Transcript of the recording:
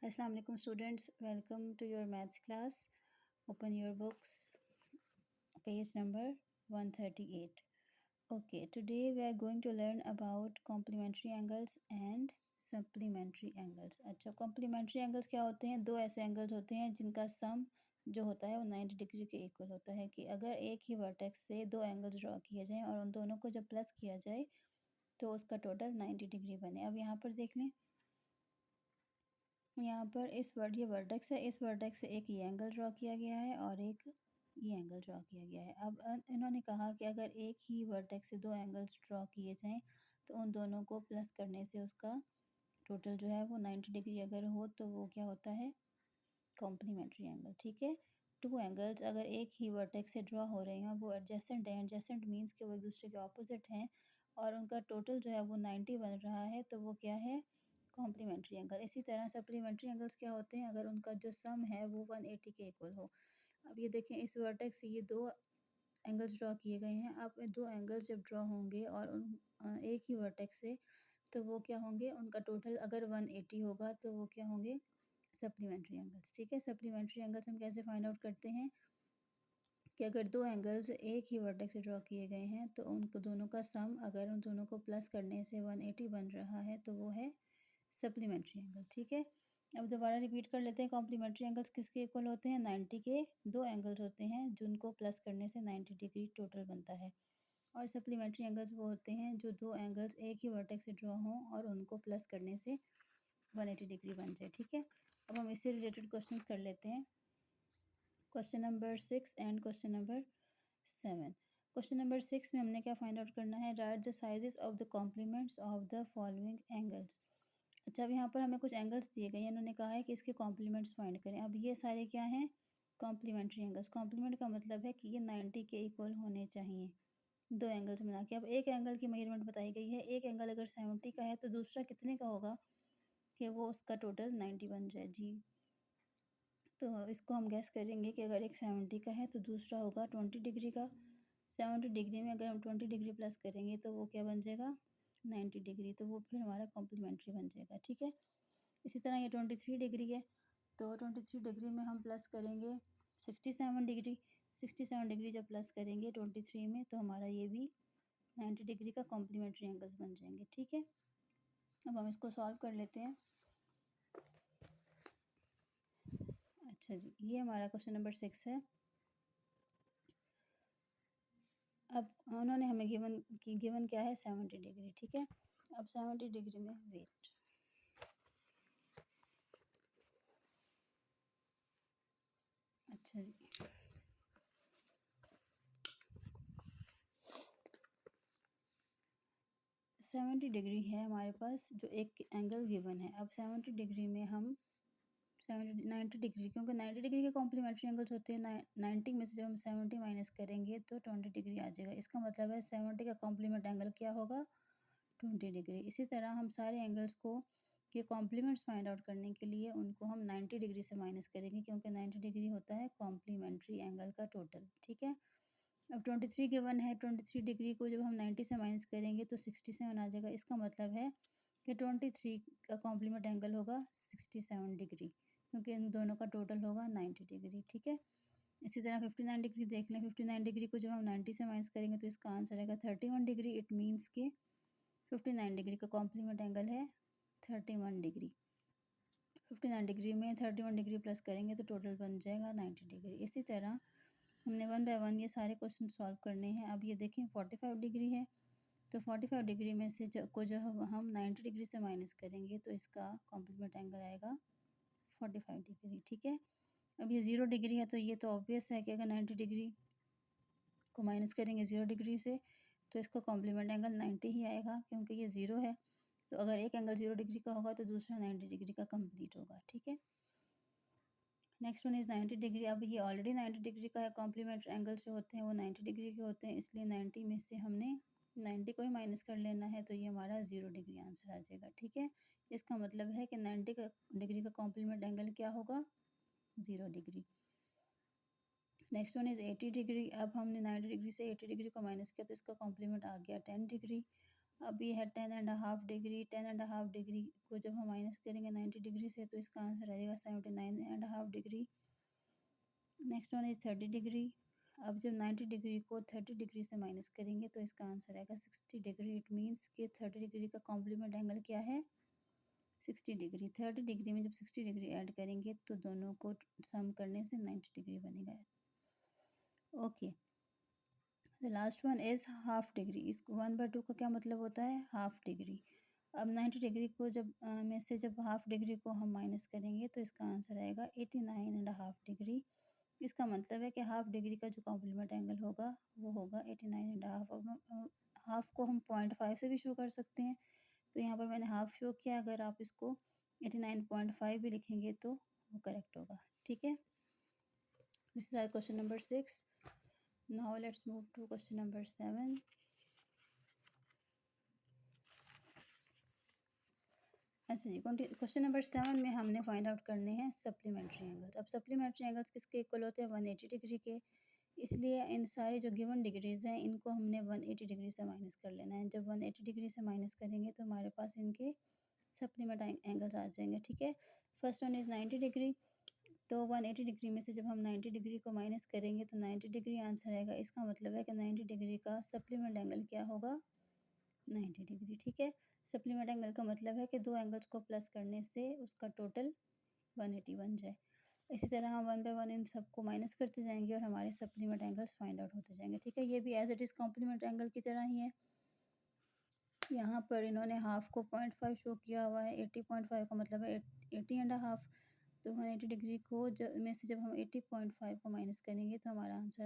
Assalamu alaikum students, welcome to your maths class. Open your books, page number 138. Okay, today we are going to learn about complementary angles and supplementary angles. अच्छा, complementary angles क्या होते हैं? दो ऐसे angles होते हैं जिनका sum जो होता है वो 90 डिग्री के इक्वल होता है कि अगर एक ही वर्टेक्स से दो एंगल्स ड्रॉ किए जाएं और उन दोनों को जब प्लस किया जाए तो उसका टोटल 90 डिग्री बने। अब यहाँ पर देख लें, यहाँ पर ये वर्टेक्स है, इस वर्टेक्स से एक ये एंगल ड्रॉ किया गया है और एक ये एंगल ड्रॉ किया गया है। अब इन्होंने कहा कि अगर एक ही वर्टेक्स से दो एंगल्स ड्रॉ किए जाएं तो उन दोनों को प्लस करने से उसका टोटल जो है वो 90 डिग्री अगर हो तो वो क्या होता है, कॉम्प्लीमेंट्री एंगल। ठीक है, टू एंगल्स अगर एक ही वर्टेक्स से ड्रॉ हो रहे हैं, वो एडजेसेंट हैं, एडजेसेंट मीन्स कि वो एक दूसरे के ऑपोजिट हैं और उनका टोटल जो है वो 90 बन रहा है, तो वो क्या है, कॉम्प्लीमेंट्री एंगल। इसी तरह सप्लीमेंट्री एंगल्स क्या होते हैं, अगर उनका जो सम है वो 180 के इक्वल हो। अब ये देखें, इस वर्टेक्स से ये दो एंगल्स ड्रॉ किए गए हैं। अब दो एंगल्स जब ड्रॉ होंगे और एक ही वर्टेक्स से, तो वो क्या होंगे, उनका टोटल अगर 180 होगा तो वो क्या होंगे, सप्लीमेंट्री एंगल्स। ठीक है, सप्लीमेंट्री एंगल्स हम कैसे फाइंड आउट करते हैं कि अगर दो एंगल्स एक ही वर्टेक्स से ड्रॉ किए गए हैं तो उनको दोनों का सम अगर उन दोनों को प्लस करने से 180 बन रहा है तो वो है सप्लीमेंट्री एंगल। ठीक है, अब दोबारा रिपीट कर लेते हैं, कॉम्प्लीमेंट्री एंगल्स किसके इक्वल होते हैं, 90 के। दो एंगल्स होते हैं जिनको प्लस करने से 90 डिग्री टोटल बनता है। और सप्लीमेंट्री एंगल्स वो होते हैं जो दो एंगल्स एक ही वर्टेक्स से ड्रॉ हों और उनको प्लस करने से 180 डिग्री बन जाए। ठीक है, अब हम इससे रिलेटेड क्वेश्चन कर लेते हैं, question number 6 and question number 7। Question number 6 में हमने क्या फाइंड आउट करना है, write the sizes of the complements of the following angles. अच्छा, अब यहाँ पर हमें कुछ एंगल्स दिए गए हैं, इन्होंने कहा है कि इसके कॉम्प्लीमेंट्स फाइंड करें। अब ये सारे क्या हैं, कॉम्प्लीमेंट्री एंगल्स। कॉम्प्लीमेंट का मतलब है कि ये 90 के इक्वल होने चाहिए, दो एंगल्स मिला के। अब एक एंगल की मेजरमेंट बताई गई है, एक एंगल अगर 70 का है तो दूसरा कितने का होगा कि वो उसका टोटल 90 बन जाए जी। तो इसको हम गैस करेंगे कि अगर एक 70 का है तो दूसरा होगा 20 डिग्री का। 70 डिग्री में अगर हम 20 डिग्री प्लस करेंगे तो वो क्या बन जाएगा, 90 डिग्री, तो वो फिर हमारा कॉम्प्लीमेंट्री बन जाएगा। ठीक है, इसी तरह ये 23 डिग्री है, तो 23 डिग्री में हम प्लस करेंगे 67 डिग्री। 67 डिग्री जब प्लस करेंगे 23 में तो हमारा ये भी 90 डिग्री का कॉम्प्लीमेंट्री एंगल्स बन जाएंगे। ठीक है, अब हम इसको सॉल्व कर लेते हैं। अच्छा जी, ये हमारा क्वेश्चन नंबर 6 है। अब उन्होंने हमें गिवन क्या है, 70 डिग्री। ठीक है, अब 70 डिग्री में वेट, अच्छा जी, 70 डिग्री है हमारे पास जो एक एंगल गिवन है। अब 70 डिग्री में हम 90 डिग्री, क्योंकि 90 डिग्री के कॉम्प्लीमेंट्री एंगल्स होते हैं, 90 में से जब हम 70 माइनस करेंगे तो 20 डिग्री आ जाएगा। इसका मतलब है 70 का कॉम्प्लीमेंट एंगल क्या होगा, 20 डिग्री। इसी तरह हम सारे एंगल्स को के कॉम्प्लीमेंट्स फाइंड आउट करने के लिए उनको हम 90 डिग्री से माइनस करेंगे, क्योंकि 90 डिग्री होता है कॉम्प्लीमेंट्री एंगल का टोटल। ठीक है, अब 23 गिवन है, 23 डिग्री को जब हम 90 से माइनस करेंगे तो 67 आ जाएगा। इसका मतलब है कि 23 का कॉम्प्लीमेंट एंगल होगा 67 डिग्री, क्योंकि इन दोनों का टोटल होगा 90 डिग्री। ठीक है, इसी तरह 59 डिग्री देख लें, 59 डिग्री को जब हम 90 से माइनस करेंगे तो इसका आंसर आएगा 31 डिग्री। इट मीन्स के 59 डिग्री का कॉम्प्लीमेंट एंगल है 31 डिग्री। 59 डिग्री में 31 डिग्री प्लस करेंगे तो टोटल बन जाएगा 90 डिग्री। इसी तरह हमने 1 बाय 1 ये सारे क्वेश्चन सॉल्व करने हैं। अब ये देखें 45 डिग्री है, तो 45 डिग्री में से जब हम 90 डिग्री से माइनस करेंगे तो इसका कॉम्प्लीमेंट एंगल आएगा 45 डिग्री। ठीक है, अब ये 0 डिग्री है, तो ये तो ऑब्वियस है कि अगर 90 डिग्री को माइनस करेंगे 0 डिग्री से तो इसका कॉम्प्लीमेंट एंगल 90 ही आएगा, क्योंकि ये 0 है। तो अगर एक एंगल 0 डिग्री का होगा तो दूसरा 90 डिग्री का कंप्लीट होगा। ठीक है, नेक्स्ट वन इज़ 90 डिग्री। अब ये ऑलरेडी 90 डिग्री का है, कॉम्प्लीमेंट एंगल्स जो होते हैं वो 90 डिग्री के होते हैं, इसलिए 90 में से हमने 90 को ही माइनस कर लेना है, तो ये हमारा 0 डिग्री आंसर आ जाएगा। ठीक है, इसका मतलब है कि 90 का डिग्री का कॉम्प्लीमेंट एंगल क्या होगा, 0 degree. Next one is 80 degree. अब हमने 90 डिग्री से 80 डिग्री को माइनस किया तो इसका कॉम्प्लीमेंट आ गया 10 डिग्री। अब ये है 10.5 डिग्री, 10.5 डिग्री को जब हम माइनस करेंगे 90 डिग्री से तो इसका आंसर आ जाएगा 79.5 degree. Next one is 30 degree. अब जब 90 डिग्री को 30 डिग्री से माइनस करेंगे तो इसका आंसर आएगा 60 डिग्री। इट मीन्स कि 30 डिग्री का कॉम्प्लीमेंट एंगल क्या है? 60 डिग्री। 30 डिग्री में जब 60 डिग्री ऐड करेंगे तो दोनों को सम करने से 90 डिग्री बनेगा। Okay, the last one is half degree. इस 1/2 का क्या मतलब होता है? Half degree. अब 90 डिग्री को जब में से जब हाफ डिग्री को हम माइनस करेंगे तो इसका आंसर आएगा 89.5 डिग्री। इसका मतलब है कि हाफ डिग्री का जो कॉम्प्लीमेंट एंगल होगा वो होगा 89.5। अब हाफ को हम 0.5 से भी शो कर सकते हैं, तो यहाँ पर मैंने हाफ शो किया। अगर आप इसको 89.5 भी लिखेंगे तो वो करेक्ट होगा। ठीक है, this is our question number 6। Now let's move to question number 7। अच्छा जी, क्वेश्चन नंबर 7 में हमने फाइंड आउट करने हैं सप्लीमेंट्री एंगल्स। अब सप्लीमेंट्री एंगल्स किसके इक्वल होते हैं? 180 डिग्री के। इसलिए इन सारी जो गिवन डिग्रीज़ हैं इनको हमने 180 डिग्री से माइनस कर लेना है। जब 180 डिग्री से माइनस करेंगे तो हमारे पास इनके सप्लीमेंट एंगल्स आ जाएंगे। ठीक है, फर्स्ट वन इज़ 90 डिग्री। तो 180 डिग्री में से जब हम 90 डिग्री को माइनस करेंगे तो 90 डिग्री आंसर आएगा। इसका मतलब है कि 90 डिग्री का सप्लीमेंट एंगल क्या होगा? 90 डिग्री। ठीक है, सप्लीमेंट एंगल का मतलब है कि दो एंगल्स को प्लस करने से उसका टोटल 180 बन जाए। इसी तरह हम 1 बाय 1 इन सबको माइनस करते जाएंगे और हमारे सप्लीमेंट एंगल्स फाइंड आउट होते जाएंगे। ठीक है, ये भी as it is complement angle की तरह ही है। यहाँ पर इन्होंने हाफ को 0.5 शो किया हुआ है। 80.5 का मतलब है 80.5। तो 180 डिग्री को में से जब हम 80.5 को माइनस करेंगे तो हमारा आंसर